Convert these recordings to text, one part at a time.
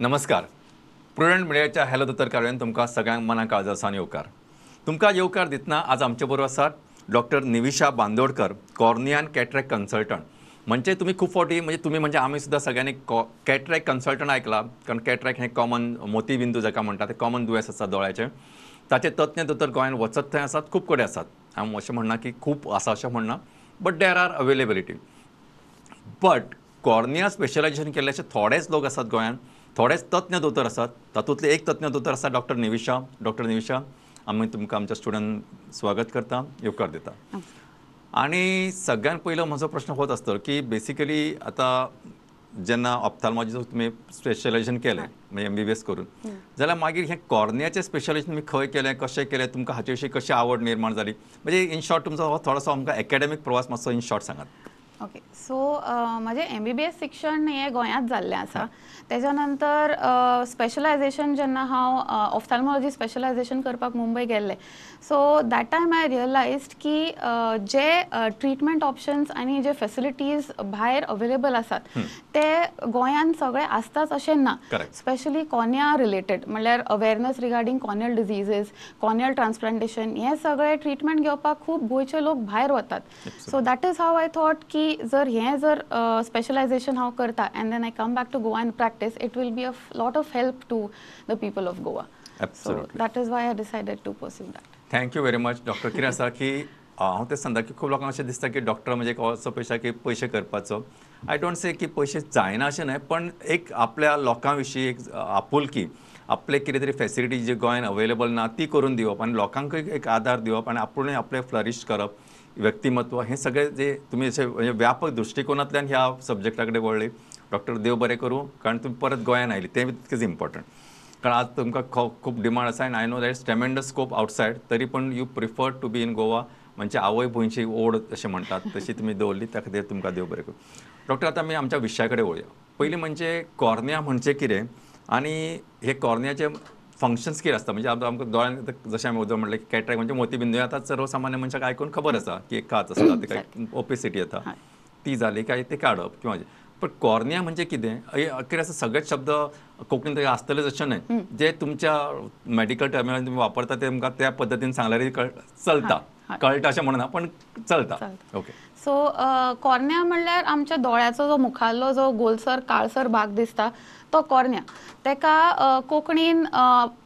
नमस्कार. प्रुडंट मिडियाच्या हॅलो दोतोर कार्यान तुमकां सगळ्यांक मना काळजासान येवकार. तुमकां येवकार दितना आज आमचे बरोबर आसात डॉक्टर निविशा बांदोडकर, कॉर्निया आनी कॅटरॅक्ट कन्सल्टंट. म्हणजे तुम्ही खूप फावटी म्हणजे आम्ही सुद्धा सगळ्यांनी कॅटरॅक्ट कन्सल्टंट ऐकला, कारण कॅटरॅक्ट हे कॉमन मोतीबिंदू जाका म्हणटा ते कॉमन दुयेंस आसा दोळ्याचें. ताचे तज्ञ दोतोर गोंयांत वचत थंय आसात, खूप कडेन आसात. हांव अशें म्हणना की खूप आसा अशें म्हणना, but there are availability. But cornea specialization केल्ले अशे थोडेच लोक आसात गोंयांत, थोडेच तज्ञ दोतोर आसात. तातूंतले एक तज्ञ दोतोर आसा डॉक्टर निविशा. डॉक्टर निविशा, आमी तुमकां आमच्या स्टुडियोंत स्वागत करता, येवकार दिता. आणि सगळ्यात पयलो म्हजो प्रश्न होत आसतलो की बेसिकली आतां जेन्ना ऑप्थॅल्मॉलॉजीचो तुमी स्पेशलायझेशन केलें, म्हणजे MBBS करून, जाल्यार मागीर हें कॉर्नियाचें स्पेशलायझेशन तुमी खंय केलें, कशें केलें, तुमकां हाचे विशीं कशी आवड निर्माण जाली, म्हणजे इन शॉर्ट तुमचो हो थोडोसो आमकां एकेडॅमीक प्रवास मातसो इन शॉर्ट सांगात. ओके. सो माझे MBBS शिक्षण हे गोंयांत जाल्लें आसा. तेज्या नंतर स्पेशलायझेशन जेन्ना हांव ऑफ्थॅल्मॉलॉजी स्पेशलायझेशन करपाक मुंबय गेल्लें, सो दॅट टायम आय रियलायज्ड की जे ट्रिटमेंट ऑप्शन्स आनी जे फॅसिलिटीज भायर अवेलेबल आसात ते गोंयांत सगळे आसताच अशें ना. स्पेशली कॉर्निया रिलेटेड, म्हणल्यार awareness regarding corneal diseases, corneal transplantation, हे सगळे ट्रिटमेंट घेवपाक खूब गोंयचे लोक भायर वतात. So that is how I thought की जर स्पेशलायझेशन हांव करता and then I come back to Goa and practice, it will be a lot of help to the people of Goa. So that is why I decided to pursue that. Thank you very much. Doctor, कितें आसा की हांव तें सांगता की खूब लोकांक अशें दिसता की डॉक्टर म्हणजे एक असो पेशा की पयशे करपाचो. आय डोंट से की पयशे जायना अशें न्हय, पण एक आपल्या लोकां विशीं एक आपुलकी, आपले कितें तरी फॅसिलिटी जी गोंयांत अवेलेबल ना ती करून दिवप आनी लोकांकूय एक आदार दिवप आनी आपुणूय आपले फ्लरिश करप, व्यक्तिमत्व, हे सगळें जे तुमी अशें म्हणजे व्यापक दृश्टिकोनांतल्यान ह्या सब्जेक्टा कडेन वळ्ळी. डॉक्टर, देव बरें करूं, कारण तुमी परत गोंयांत आयली तें तितकेंच इम्पॉर्टंट. कारण आज तुमकां खूब डिमांड आसा आनी I know that is tremendous scope outside, तरी पण you prefer to be in Goa. म्हणजे आवय भुंयची ओड अशें म्हणटात तशी तुमी दवरली, त्या खातीर तुमकां देव बरें करूं. डॉक्टर, आतां आमी आमच्या विशया कडेन वळया. पयलीं म्हणजे कॉर्निया म्हणजे कितें आनी हे कॉर्नियाचे फंक्शन्स कितें आसता. म्हणजे आमकां दोळ्यांत जशें आमी उदक म्हणलें की कॅटरॅक्ट म्हणजे मोतीबिंदू, आतां सर्वसामान्य मनशाक आयकून खबर आसा की एक काच आसता, तेका ओपेसिटी येता, ती जाली काय ते काडप किंवा. पण कॉर्निया म्हणजे कितें कितें आसा, सगळेच शब्द कोंकणींत आसतलेच अशें न्हय. जे तुमच्या मेडिकल टर्मिनॉलॉजी तुम्ही वापरता ते तुमकां त्या पद्दतीन सांगल्यारय चलता, कळटा अशें म्हणना, पण चलता. ओके. सो कॉर्निया म्हणल्यार आमच्या दोळ्याचो जो मुखाल्लो जो गोलसर काळसर भाग दिसता तो कॉर्निया. तेका कोंकणीन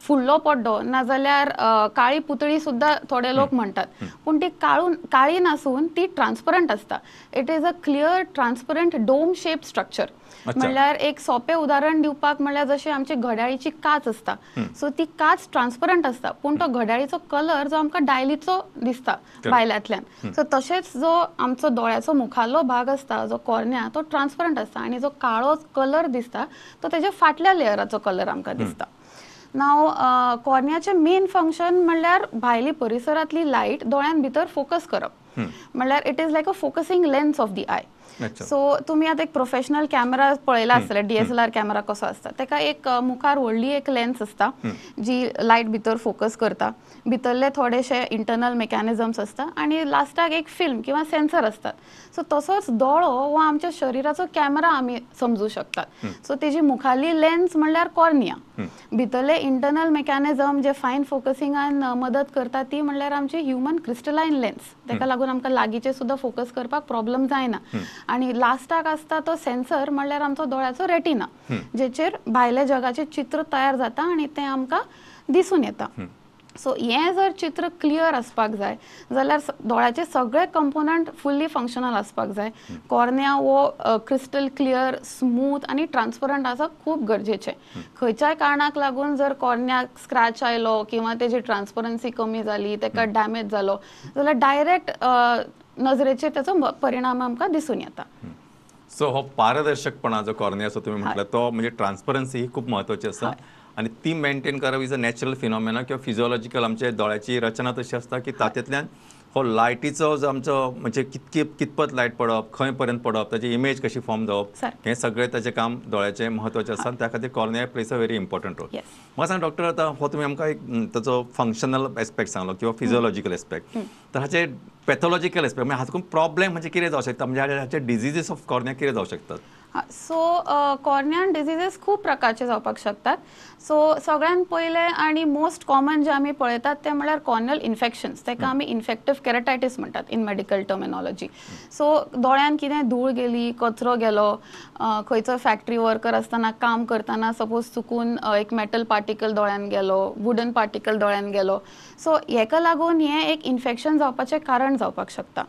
फुडलो पड्डो नाजाल्यार काळी पुतळी सुद्धा थोडे लोक म्हणटात, पूण ती काळी नासून ती ट्रान्सपरंट आसता. It is a clear transparent dome shape structure. म्हणल्यार एक सोपें उदाहरण दिवपाक म्हणल्यार जशी आमची घड्याळीची काच आसता, सो ती काच ट्रान्सपरंट आसता, पूण तो घड्याळीचो कलर जो आमकां डायलीचो दिसता भायल्यातल्यान. सो तशेंच जो आमचो दोळ्याचो मुखाल्लो भाग आसता जो कॉर्निया, तो ट्रान्सपरंट आसता आनी जो काळो कलर दिसता तो तेज्या फाटल्या लेयराचो कलर आमकां दिसता. नाव कॉर्नियाचें मेन फंक्शन म्हणल्यार भायली परिसरांतली लायट दोळ्यान भितर फोकस करप. म्हणल्यार it is like a focusing lens of the I. So तुम्ही आता एक प्रोफेशनल कॅमेरा पळयला आसतले, DSLR कॅमेरा कसो आसता, तेका एक मुखार व्हडली एक लेन्स आसता जी लायट भितर फोकस करता. भितरले थोडेशे इंटरनल मेकॅनिझम्स आसता आनी लास्टाक एक फिल्म किंवा सेन्सर आसतात. सो तसोच दोळो हो आमच्या शरिराचो कॅमेरा आमी समजू शकतात. सो तेजी मुखाल्ली लेन्स म्हणल्यार कॉर्निया. भितरले इंटरनल मेकॅनिझम जे फायन फोकसिंगान मदत करता ती म्हणल्यार आमची ह्युमन क्रिस्टलायन लेन्स. तेका लागून आमकां लागींचे सुद्धा फोकस करपाक प्रॉब्लेम जायना. आणि लास्टाक आसता तो सेन्सर म्हणल्यार आमचो दोळ्याचो रेटिना, जेचेर भायले जगाचे चित्र तयार जाता आणि ते आमकां दिसून येता. सो हें जर चित्र क्लियर आसपाक जाय जाल्यार दोळ्याचे सगळे कंपोनंट फुल्ली फंक्शनल आसपाक जाय. कॉर्निया हो क्रिस्टल क्लियर, स्मूथ आनी ट्रान्सपरंट आसप खूब गरजेचें. खंयच्याय कारणाक लागून जर कॉर्नियाक स्क्रॅच आयलो किंवा तेजी ट्रान्सपरन्सी कमी जाली, तेका डॅमेज जालो जाल्यार डायरेक्ट नजरेचेर त्याचो परिणाम आमकां दिसून येता. सो हो पारदर्शकपणा जो कॉर्निया असो तुम्ही म्हटलं तो म्हणजे ट्रान्सपरन्सी ही खूप महत्वाची आसा आणि ती मेंटेन करप इज अ नॅचरल फिनॉमिना किंवा फिजिओलॉजिकल आमच्या दोळ्याची रचना तशी आसता की तातूंतल्यान हो लायटीचो जो आमचो म्हणजे कितपत लायट पडप खंय पर्यंत पडप ताची इमेज कशी फॉर्म जावप सारकें. हें सगळें ताचें काम दोळ्याचें म्हत्वाचें आसा आनी त्या खातीर cornea plays a very important role. Yes. म्हाका सांग डॉक्टर आतां हो तुमी आमकां एक ताचो फंक्शनल एस्पेक्ट सांगलो किंवा फिजिओलॉजिकल एस्पेक्ट तर हाचे पॅथॉलॉजिकल एस्पेक्ट म्हणजे हातूंत प्रॉब्लेम म्हणजे कितें जावं शकता म्हणजे हाचे डिझीजीस ऑफ कॉर्निया कितें जावं शकतात. सो कॉर्नियान डिझीजीस खूप प्रकारचे जावपाक शकतात. सो सगळ्यात पयले आणि मोस्ट कॉमन जे आमी पळयतात ते म्हळ्यार कॉर्नियल इन्फेक्शन्स, ताका आमी इन्फेक्टिव्ह केराटायटीस म्हणटात इन मेडिकल टर्मिनॉलॉजी. सो दोळ्यान कितें धूळ गेली, कचरो गेलो, खंयचो फॅक्टरी वर्कर आसतना काम करतना सपोज चुकून एक मेटल पार्टिकल दोळ्यान गेलो, वुडन पार्टिकल दोळ्यान गेलो, सो हेका लागून हें एक इन्फेक्शन जावपाचें कारण जावपाक शकता.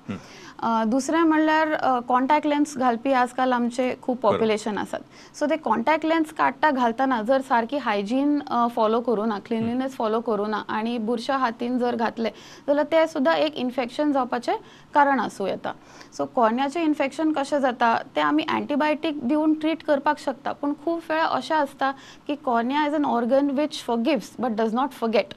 दुसरें म्हणल्यार कॉन्टॅक्ट लेन्स घालपी आजकाल आमचे खूब पॉप्युलेशन आसात. सो ते कॉन्टॅक्ट लेन्स काडटा घालतना जर सारकी हायजीन फॉलो करूं ना, क्लिनलीनेस फॉलो करूं ना आनी बुरश्या हातीन जर घातले जाल्यार ते सुद्दां एक इन्फेक्शन जावपाचें कारण आसूं येता. सो कॉर्नियाचें इन्फेक्शन कशें जाता ते आमी एंटीबायोटीक दिवन ट्रीट करपाक शकता, पूण खूब वेळा अशें आसता की cornea is an organ which forgives but does not forget.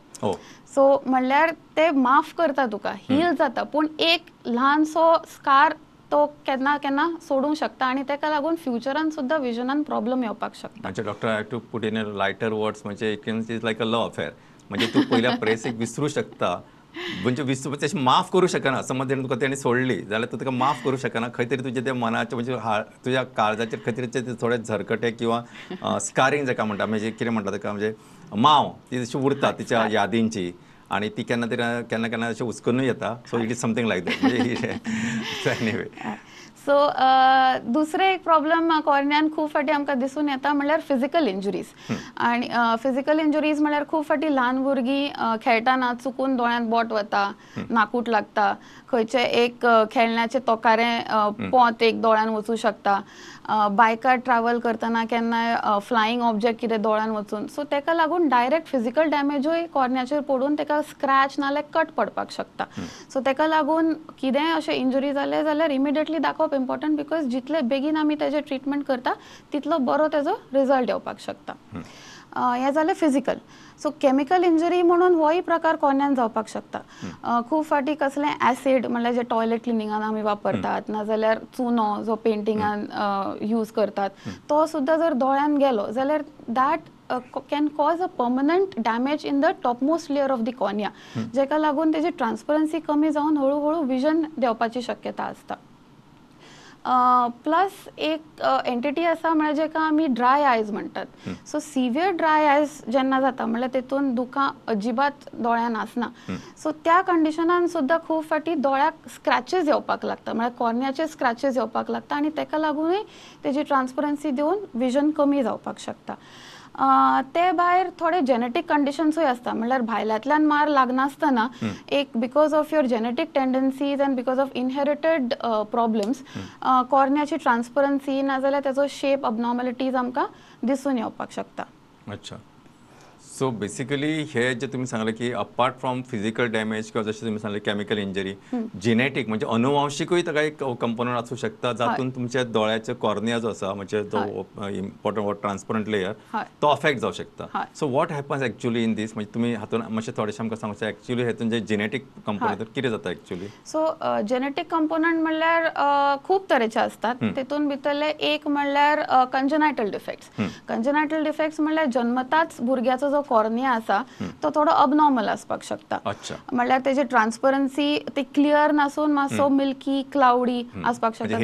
So म्हणल्यार ते माफ करता तुका, हील जाता, पूण एक ल्हानसो स्कार तो केन्ना केन्ना सोडूंक शकता आनी ताका लागून फ्युचरान सुद्दां विजनान प्रॉब्लेम येवपाक शकता. म्हणजे doctor I to put in lighter words म्हणजे it is like a love affair म्हणजे तूं पयल्या प्रेसीक विसरू शकता म्हणजे विसरू तशें माफ करूं शकना. समज तुका तेणी सोडली जाल्यार तूं ताका माफ करूं शकना. खंय तरी तुजें त्या मनाचें म्हणजे तुज्या काळजाचेर खंय तरी थोडे झरकटे किंवा स्कारींग जाका म्हणटा म्हणजे कितें म्हणटा ताका म्हणजे माव ती तशी उरता तिच्या यादींची आणि ती केन्ना तरी केन्ना अशें हुस्कूनूय येता. So it is something like that म्हणजे एनीवे. सो दुसरे एक प्रॉब्लेम कॉर्नियान खूब फाटी आमकां दिसून येता म्हणल्यार फिजिकल इंजुरीज. आनी फिजिकल इंजुरीज म्हणल्यार खूब फाटी ल्हान भुरगीं खेळटाना चुकून दोळ्यांत बोट वता, नाकूट लागता, खंयचे एक खेळण्याचे तोकारें पोंत एक दोळ्यान वचूं शकता, बायकार ट्रॅव्हल करतना केन्नाय फ्लायींग ऑब्जेक्ट कितें दोळ्यान वचून. सो ताका लागून डायरेक्ट फिजिकल डॅमेजूय कॉर्नियाचेर पडून ताका स्क्रॅच नाल्यार कट पडपाक शकता. सो ताका लागून कितेंय अशें इंजुरी जाले जाल्यार इमिडिएटली दाखोवप इम्पॉर्टंट, बिकॉज जितले बेगीन आमी ताजें ट्रिटमेंट करता तितलो बरो ताजो रिजल्ट येवपाक शकता. हें जालें फिजिकल. सो केमिकल इंजरी म्हणून होय प्रकार कॉर्नियान जावपाक शकता. खूब फाटी कसलें ॲसीड म्हणल्यार जे टॉयलेट क्लिनिंगान आमी वापरतात नाजाल्यार चुनो जो पेंटिंगान यूज करतात तो सुद्दां जर दोळ्यान गेलो जाल्यार that can cause a permanent damage in the topmost layer of the cornea, जेका लागून तेजी ट्रान्सपरन्सी कमी जावन हळू विजन देंवपाची शक्यता आसता. प्लस एक एंटिटी आसा म्हळ्यार जेका आमी ड्राय आयज म्हणटात. सो सिवियर ड्राय आयज जेन्ना जाता म्हळ्यार तेतून दुखां अजिबात दोळ्यान आसना, सो त्या कंडिशनान सुद्दां खूब फाटी दोळ्याक स्क्रॅचेस येवपाक लागता, म्हळ्यार कॉर्नियाचे स्क्रॅचेस येवपाक लागता आनी ताका लागूनय तेजी ट्रान्सपरन्सी दिवन विजन कमी जावपाक शकता. ते भायर थोडे जेनेटीक कंडिशन्सूय आसता, म्हणल्यार भायल्यांतल्यान मार लागनासतना एक because of your genetic tendencies and because of inherited problems कॉर्नियाची ट्रान्सपरन्सी नाजाल्यार तेजो शेप अबनॉर्मलिटीज आमकां दिसून येवपाक शकता. अच्छा. सो बेसिकली हे जे तुम्ही सांगले की अपार्ट फ्रॉम फिजिकल डॅमेज किंवा जसे तुम्ही सांगले केमिकल इंजरी, जेनेटिक म्हणजे अनुवांशिकूय ताका एक कंपोनंट आसूं शकता जातून तुमच्या दोळ्याचे कॉर्निया जो आसा म्हणजे जो इम्पॉर्टंट ट्रान्सपरंट लेयर तो अफेक्ट जावं शकता. So what happens actually in these म्हणजे तुम्ही हातून मातशें थोडेशें आमकां सांगूं एक्चुअली हेतून जे जेनेटीक कंपोनंट कितें जाता एक्चुअली. सो जेनेटीक कंपोनंट म्हणल्यार खूब तरेचे आसतात. तेतून भितरले एक म्हणल्यार कंजेनायटल डिफेक्ट्स. कंजेनायटल डिफेक्ट्स म्हणल्यार जन्मताच भुरग्याचो जो कॉर्निया आसा तो थोडो अबनॉर्मल आसपाक शकता. म्हणल्यार तेजी ट्रान्सपरन्सी ती क्लियर नासून मातसो मिल्की क्लाउडी आसपाक शकता,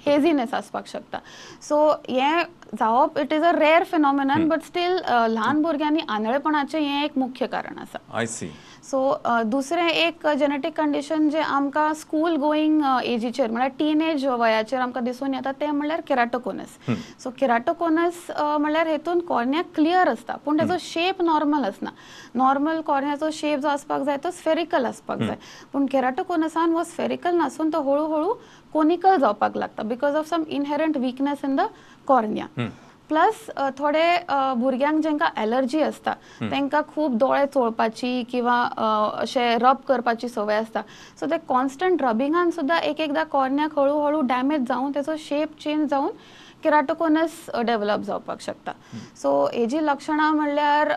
हेझीनेस आसपाक शकता. सो हें जावप it is a rare phenomenon, but still ल्हान भुरग्यांनी आंधळेपणाचें हें एक मुख्य कारण आसा. I C. सो दुसरें एक जेनेटीक कंडिशन जे आमकां स्कूल गोईंग एजीचेर म्हळ्यार टीनेज वयाचेर आमकां दिसून येता तें म्हणल्यार केराटोकोनस. सो केराटोकोनस म्हणल्यार हेतून कॉर्निया क्लियर आसता पूण तेजो शेप नॉर्मल आसना. नॉर्मल कॉर्नियाचो शेप जो आसपाक जाय तो स्फेरिकल आसपाक जाय, पूण केराटोकोनसान हो स्फेरिकल नासून तो हळू कोनिकल जावपाक लागता because of some inherent weakness in the cornea. Plus थोडे भुरग्यांक जेंकां एलर्जी आसता तांकां खूब दोळे चोळपाची किंवा अशें रब करपाची संवय आसता. सो ते कॉन्स्टंट रबिंगान सुद्दां एकदां कॉर्नियाक हळू डॅमेज जावन तेजो शेप चेंज जावन केराटोकोनस डेव्हलप जावपाक शकता. सो हेजी लक्षणां म्हणल्यार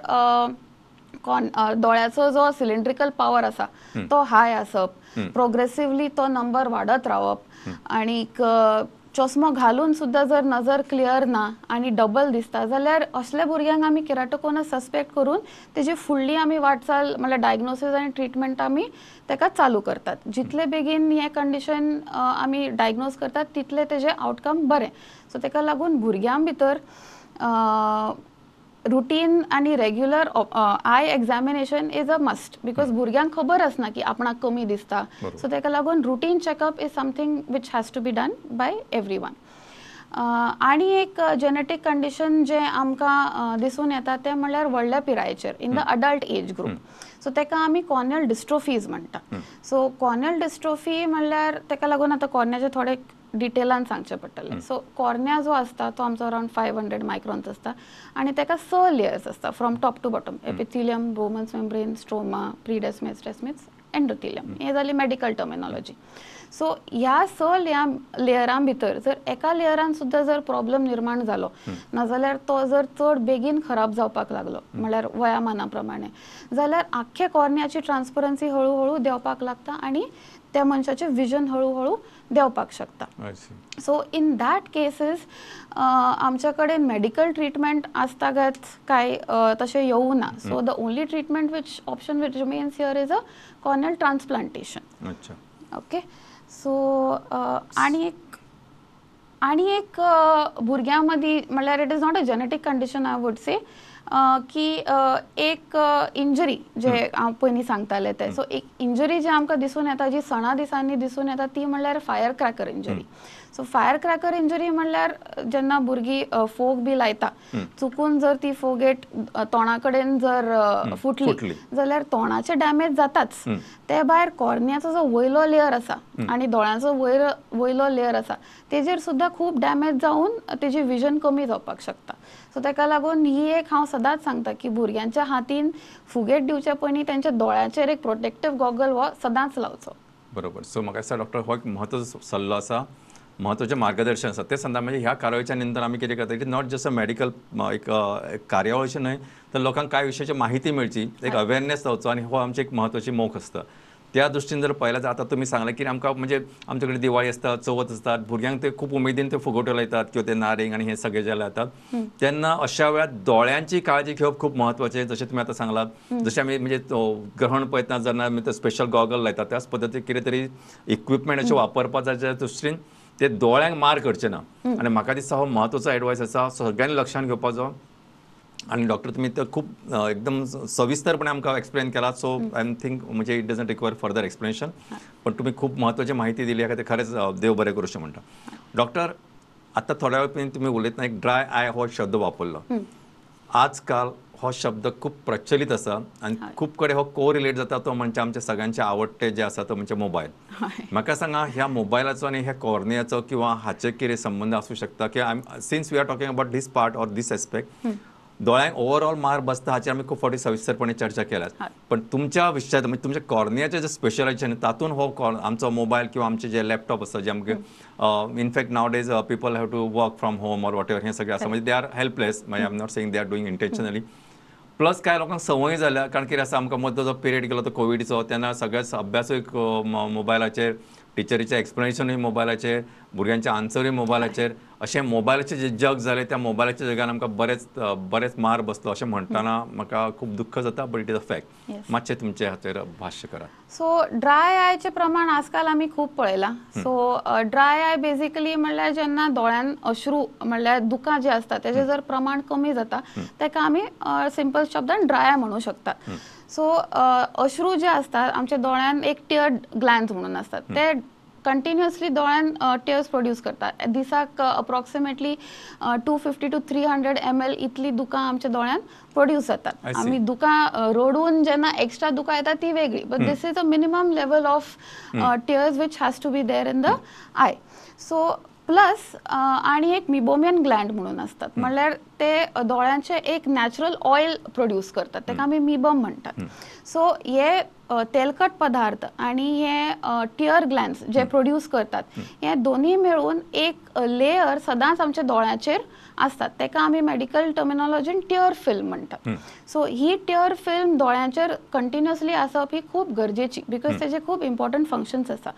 दोळ्याचो जो सिलिंड्रिकल पॉवर आसा तो हाय आसप, प्रोग्रेसिवली तो नंबर वाडत रावप आणि चष्मो घालून सुद्धा जर नजर क्लियर ना आणि डबल दिसता जाल्यार असल्या भुरग्यांक आमी केराटोकोनस सस्पेक्ट करून तेजी फुडली आमी वाटचाल म्हणल्यार डायग्नोसीस आनी ट्रिटमेंट आमी तेका चालू करतात. जितले बेगीन हे कंडिशन आमी डायग्नोज करतात तितले तेजे आउटकम बरें. सो तेका लागून भुरग्यां भितर रुटीन आणि regular I examination is a must because भुरग्यांक खबर आसना की आपणाक कमी दिसता. सो तेका लागून routine checkup is something which has to be done by everyone. आणि एक जेनेटिक कंडिशन जे आमकां दिसून येता ते म्हणल्यार व्हडल्या पिरायेचेर in the adult age group. So तेका आमी कॉर्नियल डिस्ट्रोफीज म्हणटा. सो कॉर्नियल डिस्ट्रोफी म्हणल्यार तेका लागून आतां कॉर्नियाचे थोडे डिटेलान सांगचे पडटले. सो कॉर्निया जो आसता तो आमचो अराउंड 500 मायक्रॉन्स आसता आणि तेका 6 लेयर्स आसता from top to bottom. Epithelium, Bowman's membrane, stroma, pre-Descemet's, Descemet's, endothelium. हे जाली मेडिकल टर्मिनॉलॉजी. सो ह्या 6 लेयरां भितर जर एका लेयरान सुद्धा जर प्रॉब्लेम निर्माण जालो नाजाल्यार तो जर चड बेगीन खराब जावपाक लागलो म्हळ्यार वयामाना प्रमाणे जाल्यार आख्खे कॉर्नियाची ट्रान्सपरन्सी हळूहळू देंवपाक लागता आणि त्या मनशाचें विजन हळूहळू देंवपाक शकता. सो इन दॅट केसीस आमच्या कडेन मेडिकल ट्रिटमेंट आसतागत काय तशें येवं ना. So the only treatment which option which remains here is a corneal transplantation. Okay. So आणि एक भुरग्यां मदीं म्हणल्यार it is not a genetic condition I would से की एक इंजरी जे हांव पयलीं सांगतालें ते. सो एक इंजरी जी आमकां दिसून येता जी सणा दिसांनी दिसून येता ती म्हणल्यार fire cracker injury. So fire cracker injury म्हणल्यार जेन्ना भुरगीं फोग बी लायता चुकून जर ती फोगेट तोंडा कडेन जर फुटली जाल्यार तोंडाचें डॅमेज जाताच. ते भायर कॉर्नियाचो जो वयलो लेयर आसा आणि दोळ्याचो वयलो लेयर आसा तेजेर सुद्धा खूब डॅमेज जावन तेजी विजन कमी जावपाक शकता. सो तेका लागून ही एक हांव सदांच सांगता की भुरग्यांच्या हातीन फुगेट दिवच्या पयलीं तेंच्या दोळ्याचेर एक प्रोटेक्टीव गॉगल हो सदांच लावचो. बरोबर. सो म्हाका दिसता डॉक्टर हो एक म्हत्वाचो सल्लो आसा, महत्वाचें मार्गदर्शन आसा ते संदर्भात. म्हणजे ह्या कार्यावळीच्या निमतान आमी कितें करता की नॉट जस्ट अ मेडिकल एक कार्यावळ अशी न्हय तर लोकांक काय विशयाची माहिती मेळची, एक अवेअरनेस जावचो आणि हो आमची एक म्हत्वाची मोख आसता. त्या दृश्टीन जर पळयलें जाल्यार आतां तुमी सांगलें की आमकां म्हणजे आमचे कडेन दिवाळी आसता, चवथ आसता, भुरग्यांक ते खूब उमेदीन ते फुगोट्यो लायतात किंवा ते नारिंग आणि हे सगळे जे लायतात तेन्ना अशा वेळार दोळ्यांची काळजी घेवप खूब म्हत्वाचें. जशें तुमी आतां सांगलात जशें आमी म्हणजे ग्रहण पळयतना जेन्ना आमी ते स्पेशल गॉगल लायतात त्याच पद्दतीन कितें तरी इक्विपमेंट अशें वापरपाच्या दृश्टीन ते दोळ्यांक मार करचे ना. आणि म्हाका दिसता हो म्हत्वाचो एडवायस आसा, सगळ्यांनी लक्षांत घेवपाचो. आणि डॉक्टर तुम्ही तर खूप एकदम सविस्तरपणे आमकां एक्सप्लेन केला. सो आय एम थिंक म्हणजे it doesn't require further explanation. पण तुम्ही खूप महत्वाची माहिती दिली आहे, खरेंच देव बरें करूं म्हणटा. डॉक्टर आतां थोड्या वेळ पयलीं तुमी उलयतना एक ड्राय आय हो शब्द वापरलो. आजकाल हो शब्द खूप प्रचलित आसा आणि खूप कडेन हो को रिलेट जाता. तो म्हणजे आमचे सगळ्यांचे आवडटे जे आसा तो म्हणजे मोबायल. म्हाका सांगा ह्या मोबायलाचो आणि ह्या कॉर्नियाचो किंवा हाचे कितें संबंध आसूं शकता की since we are talking about this part or this aspect दोळ्यांक ओवरऑल मार बसता हाचेर आमी खूब फावटी सविस्तरपणे चर्चा केल्यात. पण तुमच्या विशयात म्हणजे तुमच्या कॉर्नियाचे जे स्पेशलायझेशन तातूंत हो आमचो मोबायल किंवा आमचे जे लॅपटॉप आसा जे आमचे in fact nowadays people have to work from home or whatever हे सगळें आसा म्हणजे दे आर हेल्पलेस. म्हणजे I am not saying they are doing intentionally. Plus काय लोकांक संवय जाल्या कारण कितें आसा आमकां मदलो जो पिरियड गेलो तो कोविडचो तेन्ना सगळेच अभ्यासूय मोबायलाचेर, टिचरीचें एक्सप्लेनेशनूय मोबायलाचेर, भुरग्यांचे आन्सरूय मोबायलाचेर, अशें मोबायलाचें जें जग जालें त्या मोबायलाच्या जगान आमकां बरेच मार बसलो अशें म्हणटाना म्हाका खूब दुख्ख जाता. But it is a fact. मातशें तुमचे हाचेर भाश्य करात. सो ड्राय आयचें प्रमाण आजकाल आमी खूब पळयलां. सो ड्राय आय बेसिकली म्हणल्यार जेन्ना दोळ्यान अश्रू म्हणल्यार दुकां जी आसता तेजें जर प्रमाण कमी जाता तेका आमी सिंपल शब्दान ड्राय आय म्हणूं शकतात. सो अश्रू जे असतात आमच्या दोळ्यान एक टियर ग्लॅन्स म्हणून असतात ते कंटिन्युअसली दोळ्यान टियर्स प्रोड्यूस करतात. दिसाक अप्रॉक्सिमेटली 250 to 300 ml इतली दुकां आमच्या दोळ्यान प्रोड्यूस जातात. आमी दुकां रडून जेन्ना एक्स्ट्रा दुकां येता ती वेगळी. But this is a minimum level of tears which has to be there in the eye. So plus आणि एक मिबोमियन ग्लँड म्हणून असतात म्हणल्यार ते दोळ्यांचे एक नॅचरल ऑयल प्रोड्यूस करतात तेका आमी मिबम म्हणतात. सो हे तेलकट पदार्थ आणि हे टियर ग्लॅन्स जे प्रोड्यूस करतात हे दोन्ही मिळून एक लेयर सदांच आमच्या दोळ्याचेर असतात, तेका आमी मेडिकल टर्मिनॉलॉजीन टियर फिल्म म्हणतात. सो ही टियर फिल्म दोळ्यांचेर कंटिन्युअसली आसप ही खूप गरजेची, बिकॉज तेजे खूप इम्पॉर्टंट फंक्शन्स आसा.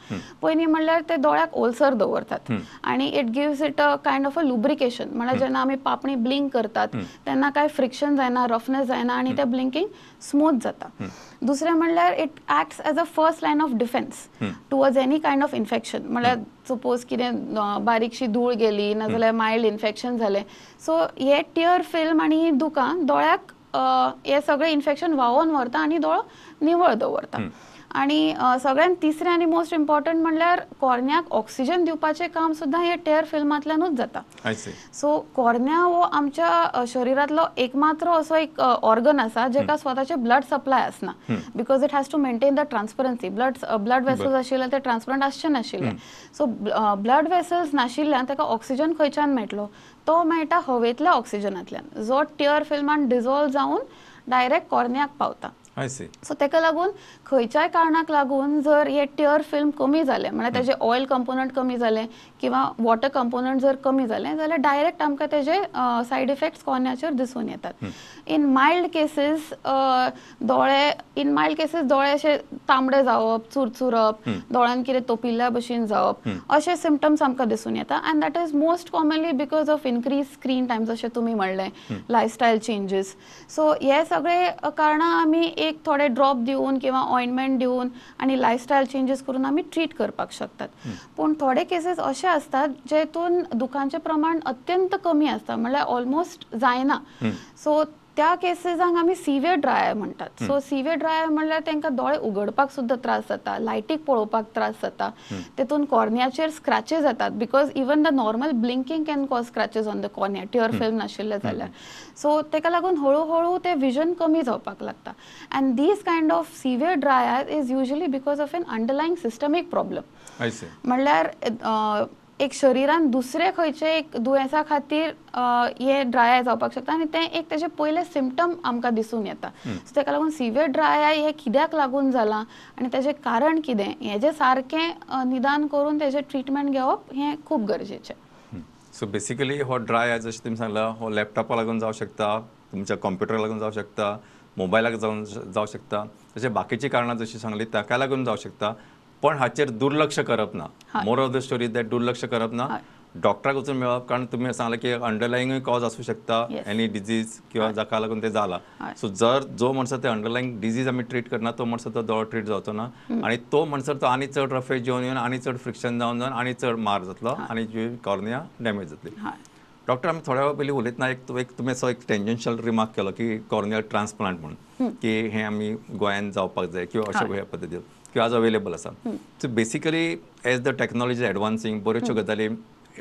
पयलीं म्हणल्यार ते दोळ्याक ओलसर दवरतात आणि it gives it a kind of a lubrication. म्हणल्यार जेन्ना आमी पापणी ब्लिंक करतात तेन्ना काय फ्रिक्शन जायना, रफनेस जायना आणि ते ब्लिंकिंग स्मूथ जाता. दुसरें म्हणल्यार it acts as a first line of defence towards any kind of infection. म्हणल्यार सपोज कितें बारीकशी धूळ गेली नाजाल्यार मायल्ड इन्फेक्शन जालें, सो हे टियर फिल्म आनी ही दुकां दोळ्याक हे सगळें इन्फेक्शन व्हांवोन व्हरता आनी दोळो निवळ दवरता. आणि सगळ्यान तिसरें आनी मोस्ट इम्पॉर्टंट म्हणल्यार कॉर्नियाक ऑक्सिजन दिवपाचें काम सुद्दां हे टियर फिल्मांतल्यानूच जाता. सो कॉर्निया हो आमच्या शरिरांतलो एकमात्र असो एक ऑर्गन आसा जेका स्वताचे ब्लड सप्लाय आसना, because it has to maintain the transparency. Blood vessels आशिल्ले ते ट्रान्सपरंट आसचे नाशिल्ले. सो ब्लड वेसल्स नाशिल्ल्यान ताका ऑक्सिजन खंयच्यान मेळटलो? तो मेळटा हवेंतल्या ऑक्सिजनांतल्यान, जो टियर फिल्मान डिजॉल्व जावन डायरेक्ट कॉर्नियाक पावता. सो तेका लागून खंयच्याय कारणाक लागून जर हे टियर फिल्म कमी जालें, म्हळ्यार तेजे ऑयल कंपोनंट कमी जालें किंवा वॉटर कंपोनंट जर कमी जालें जाल्यार डायरेक्ट आमकां तेजे सायड इफेक्ट्स कॉर्नियाचेर दिसून येतात. इन मायल्ड केसीस दोळे अशे तांबडे जावप, चुरचुरप, दोळ्यान कितें तोपिल्ल्या भशेन जावप, अशे सिम्पटम्स आमकां दिसून येता. And that is most commonly because of increase screen time, जशें तुमी म्हणलें, लायफस्टायल चेंजीस. सो हे सगळे कारणां आमी एक थोडे ड्रॉप दिवन किंवा ऑइंटमेंट दिवन आणि लायफस्टायल चेंजीस करून आमी ट्रीट करपाक शकतात. पूण थोडे केसीस अशे असतात जेतून दुखांचें प्रमाण अत्यंत कमी आसता, म्हणल्यार ऑलमोस्ट जायना. सो त्या केसीसांक आमी सिवियर ड्राय आय म्हणटात. सो सिवियर ड्राय आय म्हणल्यार तांकां दोळे उगडपाक सुद्दां त्रास जाता, लायटीक पळोवपाक त्रास जाता, तेतून कॉर्नियाचेर स्क्रॅचेस जातात, because even the normal blinking can cause scratches on the cornea, tear film नाशिल्ले जाल्यार. सो तेका लागून हळू ते विजन कमी जावपाक लागता. And these kind of severe dry eye is usually because of an underlying systemic problem. म्हणल्यार एक शरिरान दुसरे खंयचे एक दुयेंसा खातीर हे ड्राय आय जावपाक शकता आनी तें एक तेजे पयले सिम्पटम आमकां दिसून येता. सो तेका लागून सिवियर ड्राय आय हे कित्याक लागून जालां आनी तेजें कारण कितें हेजें सारकें निदान करून तेजें ट्रिटमेंट घेवप हें खूब गरजेचें. सो बेसिकली हो ड्राय आय जशें तुमी सांगला हो लॅपटॉपाक लागून जावं शकता, तुमच्या कॉम्प्युटराक लागून जावं शकता, मोबायलाक जावं शकता, तशें बाकीची कारणां जशी सांगली ताका लागून जावं शकता. पण हाचेर दुर्लक्ष करप ना. More of the story that दुर्लक्ष करप ना, डॉक्टराक वचून मेळप. कारण तुमी सांगला की अंडरलायंग कॉज आसूं शकता, एनी डिजीज किंवा जाका लागून ते जाला. सो जो मनशां ते अंडरलायंग डिजीज आमी ट्रीट करना तो मनशां तो दोळो ट्रीट जावचो ना आनी तो मनशां तो आनी चड रफेज जेवन येवन आनी चड फ्रिक्शन जावन आनी चड मार जातलो आनी कॉर्निया डॅमेज जातली. डॉक्टर आमी थोड्या वेळ पयलीं उलयतना एक तुमी असो एक टेंजन्शियल रिमार्क केलो की कॉर्नियल ट्रान्सप्लांट म्हणून, की हें आमी गोंयांत जावपाक जाय किंवा अशा ह्या पद्दतीन किंवा आज अवेलेबल आसा. So basically as the technology advancing बऱ्योचश्यो गजाली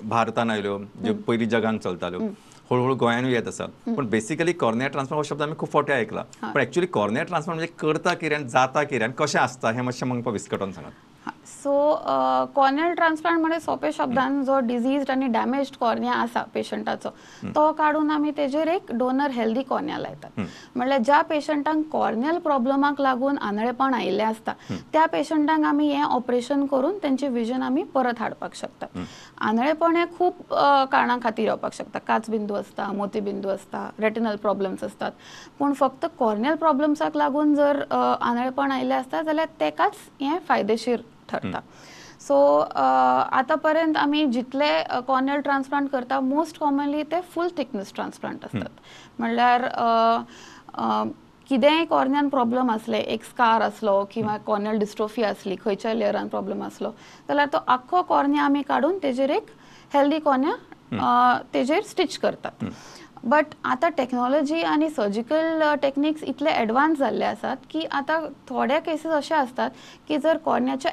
भारतान आयल्यो ज्यो पयलीं जगान चलताल्यो, हळूहळू गोंयानूय येत आसा. पण बेसिकली कॉर्निया ट्रान्सप्लांट हो शब्द आमी खूब फावटी आयकला, पण एक्चुअली कॉर्निया ट्रान्सप्लांट म्हणजे करता कितें आनी जाता कितें आनी कशें आसता हें मातशें म्हाका विस्कटोन सांगात. सो कॉर्नियल ट्रान्सप्लांट म्हणजे सोंपे शब्दान जो डिजीज्ड आनी डॅमेज्ड कॉर्निया आसा पेशंटाचो तो काडून आमी तेजेर एक डोनर हेल्दी कॉर्निया लायतात. म्हणल्यार ज्या पेशंटांक कॉर्नियल प्रॉब्लमाक लागून आंधळेपण आयिल्लें आसता त्या पेशंटांक आमी हें ऑपरेशन करून तेंचें विजन आमी परत हाडपाक शकतात. आंधळेपण हें खूब कारणां खातीर येवपाक शकता. काचबिंदू आसता, मोतीबिंदू आसता, रेटिनल प्रॉब्लम्स आसतात. पूण फक्त कॉर्नियल प्रॉब्लम्साक लागून जर आंधळेपण आयिल्लें आसता जाल्यार तेकाच हें फायदेशीर ठरता. सो आतां पर्यंत आमी जितले कॉर्नियल ट्रान्सप्लांट करता मोस्ट कॉमनली ते फूल थिकनेस ट्रान्सप्लांट असतात. म्हणल्यार कितेंय कॉर्नियान प्रॉब्लम असले, एक स्कार असलो किंवा कॉर्नियल डिस्ट्रोफी असली, खंयच्याय लेयरान प्रॉब्लम असलो जाल्यार तो आख्खो कॉर्निया आमी काडून तेजेर एक हेल्दी कॉर्निया तेजेर स्टिच करतात. बट आतां टेक्नॉलॉजी आनी सर्जिकल टेक्निक्स इतले एडवान्स जाल्ले आसात की आतां थोडे केसीस अशे असतात की जर कॉर्नियाच्या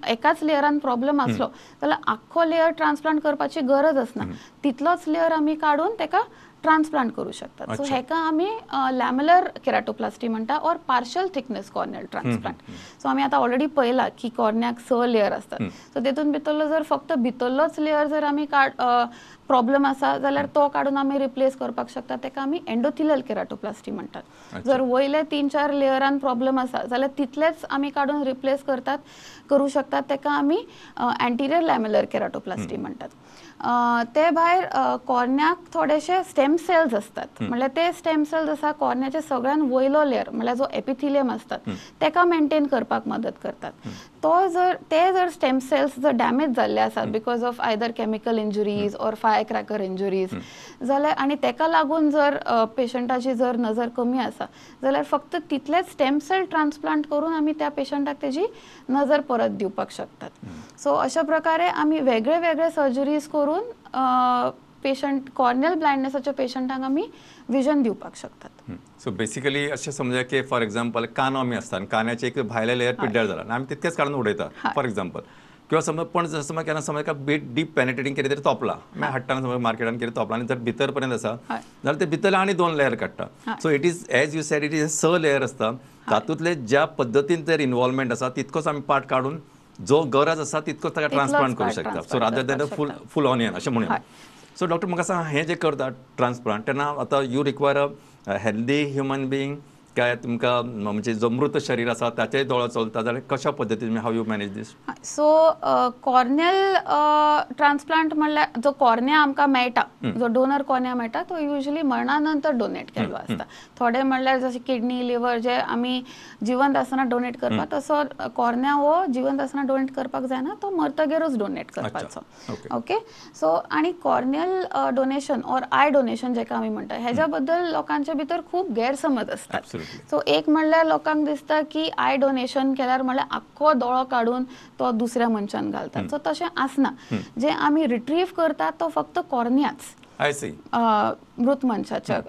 एकाच लेयरान प्रॉब्लम असलो जाल्यार आख्खो लेयर ट्रान्सप्लांट करपाची गरज आसना. तितलोच लेयर आमी काडून तेका ट्रान्सप्लांट करू शकतात. सो हेका आमी लॅमेलर केराटोप्लास्टी म्हणटा or partial thickness corneal transplant. So आमी आतां ऑलरेडी पळयला की कॉर्नियाक 6 लेयर असतात. सो तेतून भितरलो जर फक्त भितरलोच लेयर जर आमी प्रॉब्लेम आसा जाल्यार तो काडून आमी रिप्लेस करपाक शकतात, तेका आमी एंडोथिलियल केराटोप्लास्टी म्हणटात. जर वयले 3-4 लेयरान प्रॉब्लेम आसा जाल्यार तितलेच आमी काडून रिप्लेस करू शकतात, तेका आमी एंटिरियर लॅमेलर केराटोप्लास्टी म्हणटात. ते भायर कॉर्न्याक थोडेशे स्टेम सेल्स असतात, म्हणल्यार ते स्टेम सेल्स आसा कॉर्न्याचे सगळ्यान वयलो लेयर म्हणल्यार जो एपिथिलियम असतात तेका मेंटेन करपाक मदत करतात. ते जर स्टेम सेल्स जर डॅमेज जाल्ले आसात because of either chemical injuries or fire cracker injuries जाल्यार आनी तेका लागून जर पेशंटाची जर नजर कमी आसा जाल्यार फक्त तितलेच स्टेम सेल ट्रान्सप्लांट करून आमी त्या पेशंटाक तेजी नजर परत दिवपाक शकतात. सो अशा प्रकारे आमी वेगळे वेगळे सर्जरीज करून पेशंट कॉर्नियल ब्लायंडनेसाच्या पेशंटांक आमी विजन दिवपाक शकतात. सो बेसिकली अशें समजा की फॉर एक्झाम्पल कानो आमी आसता आनी कान्याचे एक भायले लेयर पिड्ड्यार जाला आनी आमी तितकेच काडून उडयता फॉर एक्झाम्पल. किंवा समज पण जर समज केन्ना समज एका डीप पेनेट्रेटिंग कितें तरी तोपला मागीर हाडटाना समज मार्केटान कितें तोपला आनी जर भितर पर्यंत आसा जाल्यार ते भितर आनी 2 लेयर काडटा. So it is as you said it is 6 layer आसता, तातूंतले ज्या पद्दतीन तर इन्वॉल्वमेंट आसा तितकोच आमी पार्ट काडून जो गरज आसा तितकोच ताका ट्रान्सप्लांट करूं शकता. सो रादर दॅन फूल ऑनियन अशें म्हणूया. सो डॉक्टर म्हाका सांग, हे जे करता ट्रान्सप्लांट तेन्ना आतां you require a healthy human being काय तुमकां म्हणजे जो मृत शरीर आसा ताचेय दोळो चलता जाल्यार कशा पद्दतीन how you manage this? So corneal transplant म्हणल्यार जो कॉर्निया आमकां मेळटा, जो डोनर कॉर्निया मेळटा तो युजली मरणा नंतर डोनेट केल्लो आसता. थोडे म्हणल्यार जशे किडनी लिव्हर जे आमी जिवंत आसतना डोनेट करता तसो कॉर्निया हो जिवंत आसतना डोनेट करपाक जायना, तो मरतगीरूच डोनेट करपाचो. ओके. सो आनी corneal donation or I donation जेका आमी म्हणटा हेज्या बद्दल लोकांच्या भितर खूब गैरसमज आसतात. सो एक म्हणल्यार लोकांक दिसता की आय डोनेशन केल्यार म्हणल्यार आख्खो दोळो काडून तो दुसऱ्या मनशान घालतात. सो तशें आसना. जे आमी रिट्रीव करतात तो फक्त कॉर्नियाच मृत मनशाच्या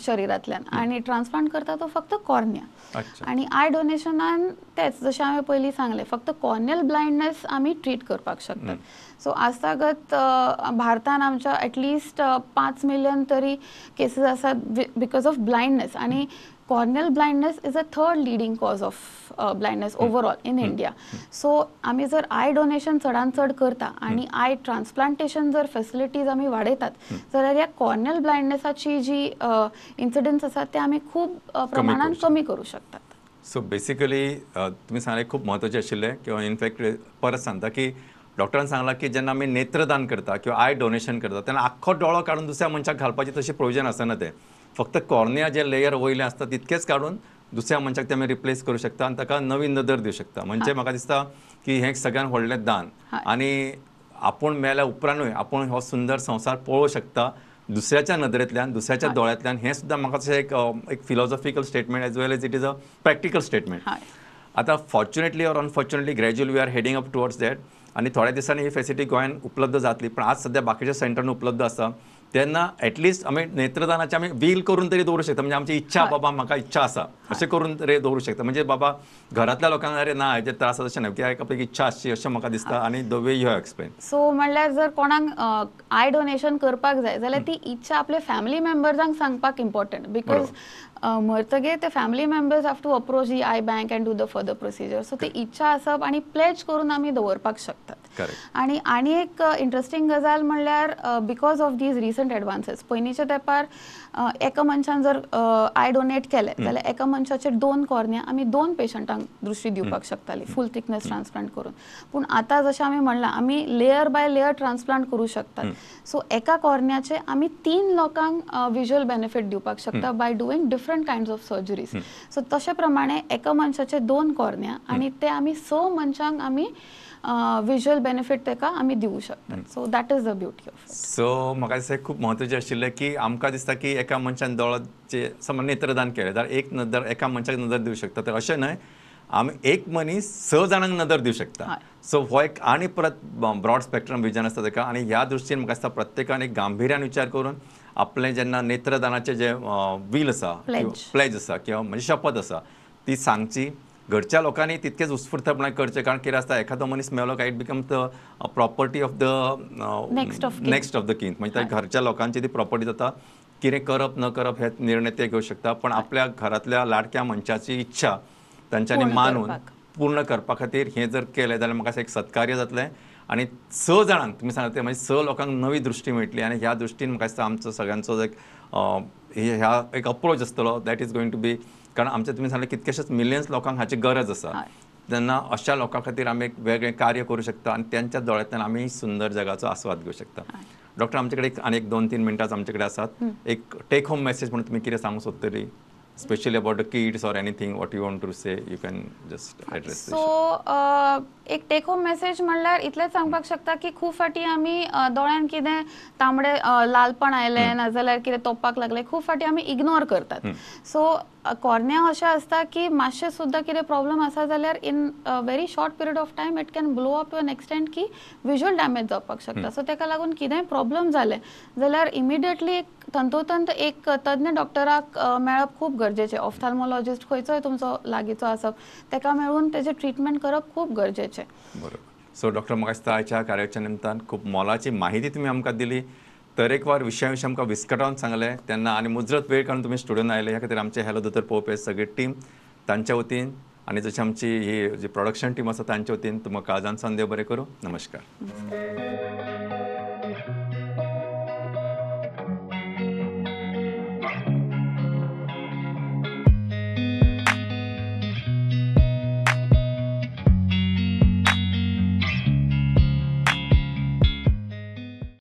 शरिरांतल्यान आनी ट्रान्सप्लांट करता तो फक्त कॉर्निया. आनी आय डोनेशनान तेच जशें हांवें पयलीं सांगलें फक्त कॉर्नियल ब्लायंडनेस आमी ट्रीट करपाक शकतात. सो आजतागत भारतान आमच्या एटलिस्ट 5 मिलियन तरी केसीस आसात बिकॉज ऑफ ब्लायंडनेस. आनी corneal blindness is a 3rd leading cause of blindness overall in India. So आमी जर आय डोनेशन चडान चड करता आनी आय ट्रान्सप्लांटेशन जर फेसिलिटीज आमी वाडयतात जाल्यार ह्या कॉर्नियल ब्लायंडनेसाची जी इन्सिडन्स आसात ते आमी खूब प्रमाणान कमी करूं शकतात. सो बेसिकली तुमी सांगलें खूब म्हत्वाचें आशिल्लें किंवा इनफॅक्ट परत सांगता की डॉक्टरान सांगलां की जेन्ना आमी नेत्रदान करता किंवा आय डोनेशन करता तेन्ना आख्खो दोळो काडून दुसऱ्या मनशाक घालपाची तशी प्रोविजन आसना. ते फक्त कॉर्निया जे लेयर वयले आसता तितकेच काडून दुसऱ्या मनशाक ते आमी रिप्लेस करूं शकता आनी ताका नवीन नदर दिवं शकता. म्हणजे म्हाका दिसता की हें सगळ्यान व्हडलें दान. आनी आपूण मेल्या उपरांतूय आपूण हो सुंदर संवसार पळोवंक शकता दुसऱ्याच्या नदरेंतल्यान दुसऱ्याच्या दोळ्यांतल्यान. हें सुद्दां म्हाका तशें एक philosophical statement as well as it is a practical statement. आतां fortunately or unfortunately gradually we are heading up towards that. आनी थोड्या दिसांनी ही फेसिलिटी गोंयांत उपलब्ध जातली, पण आज सध्या बाकीच्या सेंटरांनी उपलब्ध आसा. तेन्ना एटलिस्ट आमी नेत्रदानाचे आमी वील करून तरी दवरूं शकता. म्हणजे आमची इच्छा बाबा म्हाका इच्छा आसा अशें करून तरी दवरूं शकता. म्हणजे बाबा घरातल्या लोकांक अरे ना हेजे त्रास अशें न्हय कित्याक आपली इच्छा आसची अशें म्हाका दिसता. आनी the way you have explain. So म्हणल्यार जर कोणाक आय डोनेशन करपाक जाय जाल्यार ती इच्छा आपल्या फॅमिली मेंबर्सांक सांगपाक इम्पॉर्टंट. बिकॉज मरतगीर ते family members have to approach the eye bank and do the further procedure. So ती इच्छा आसप आनी प्लेज करून आमी दवरपाक शकतात. आनी एक इंट्रस्टिंग गजाल म्हणल्यार बिकॉज ऑफ दीज रिसंट एडवान्सेस पयलींच्या तेंपार एका मनशान जर आय डोनेट केले जाल्यार एका मनशाचे 2 कॉर्निया आमी 2 पेशंटांक दृश्टी दिवपाक शकताली फूल थिकनेस ट्रान्सप्लांट करून. पूण आतां जशें आमी म्हणलां आमी लेयर बाय लेयर ट्रान्सप्लांट करूं शकतात. सो एका कॉर्नियाचे आमी 3 लोकांक विज्युअल बेनिफीट दिवपाक शकता by doing different kinds of surgeries. So तशे प्रमाणे एका मनशाचे 2 कॉर्निया आनी ते आमी 6 मनशांक आमी विज्युअल बेनिफीट तेका आमी दिवं शकतात. So that is the beauty of it. So म्हाका दिसता खूब म्हत्वाचें आशिल्लें की आमकां दिसता की एका मनशान दोळाचे समज नेत्रदान केलें जाल्यार एक नदर एका मनशाक नदर दिवं शकता. तर अशें न्हय, आमी एक मनीस 6 जाणांक नदर दिवं शकता. सो हो एक आनी परत ब्रॉड स्पेक्ट्रम विजन आसता ताका. आनी ह्या दृश्टीन म्हाका दिसता प्रत्येकान एक गांभिर्यान विचार करून आपलें जेन्ना नेत्रदानाचें जे वील आसा प्लेज आसा किंवा म्हणजे शपथ आसा ती सांगची. घरच्या लोकांनी तितकेच उत्स्फूर्तपणान करचें, कारण कितें आसता एखादो मनीस मेलो काय it become the property of the next of the king. म्हणजे घरच्या लोकांची ती प्रॉपर्टी जाता. कितें करप न करप हे निर्णय ते घेवं शकता, पण आपल्या घरातल्या लाडक्या मनशाची इच्छा तांच्यांनी मानून पूर्ण करपा खातीर हें जर केलें जाल्यार म्हाका एक सत्कार्य जातलें आनी 6 जाणांक तुमी सांगता ते म्हणजे 6 लोकांक नवी दृश्टी मेळटली आनी ह्या दृश्टीन म्हाका दिसता आमचो सगळ्यांचो एक ह्या एक अप्रोच आसतलो that is going to be कारण आमचे तुमी सांगले कितकेशेच मिलियन्स लोकांक हाची गरज आसा तेन्ना अशा लोकां खातीर आमी एक वेगळें कार्य करूं शकता आनी त्यांच्या दोळ्यांतल्यान आमी सुंदर जगाचो आस्वाद घेवं शकता. डॉक्टर आमचे कडेन आनी एक 2-3 मिनटां आमचे कडेन आसात. एक टेक होम मेसेज म्हणून तुमी कितें सांगूंक सोदतली especially about the kids or anything what you want to say you can just address so एक टेक होम मेसेज म्हणल्यार इतलेंच सांगपाक शकता की खूब फाटी आमी दोळ्यान कितें तांबडे लालपण आयलें नाजाल्यार कितें तोपपाक लागलें खूब फाटी आमी इग्नोर करतात. सो कॉर्निया अशें आसता की मातशें सुद्दां कितें प्रॉब्लम आसा जाल्यार in very short period of time it can blow up to an extent की विज्युअल डॅमेज जावपाक शकता. सो ताका लागून कितेंय प्रॉब्लम जालें जाल्यार इमिडिएटली एक तंतोतंत एक तज्ञ डॉक्टराक मेळप खूब गरजेचें. ऑफ्थाल्मोलॉजिस्ट खंयचोय तुमचो लागींचो आसप ताका मेळून तेजें ट्रिटमेंट करप खूब गरजेचें. बरोबर. सो डॉक्टर म्हाका दिसता आयच्या कार्याच्या निमतान खूब मोलाची माहिती तुमी आमकां दिली. तरेकवार विशया विशीं आमकां विस्कटावन सांगलें तेन्ना आनी मुजरत वेळ काडून तुमी स्टुडियोन आयले ह्या खातीर आमचे हॅलो दोतोर पळोवपी सगळी टीम तांच्या वतीन आनी जशी आमची ही जी प्रोडक्शन टीम आसा तांच्या वतीन तुमकां काळजान देव बरें करूं. नमस्कार.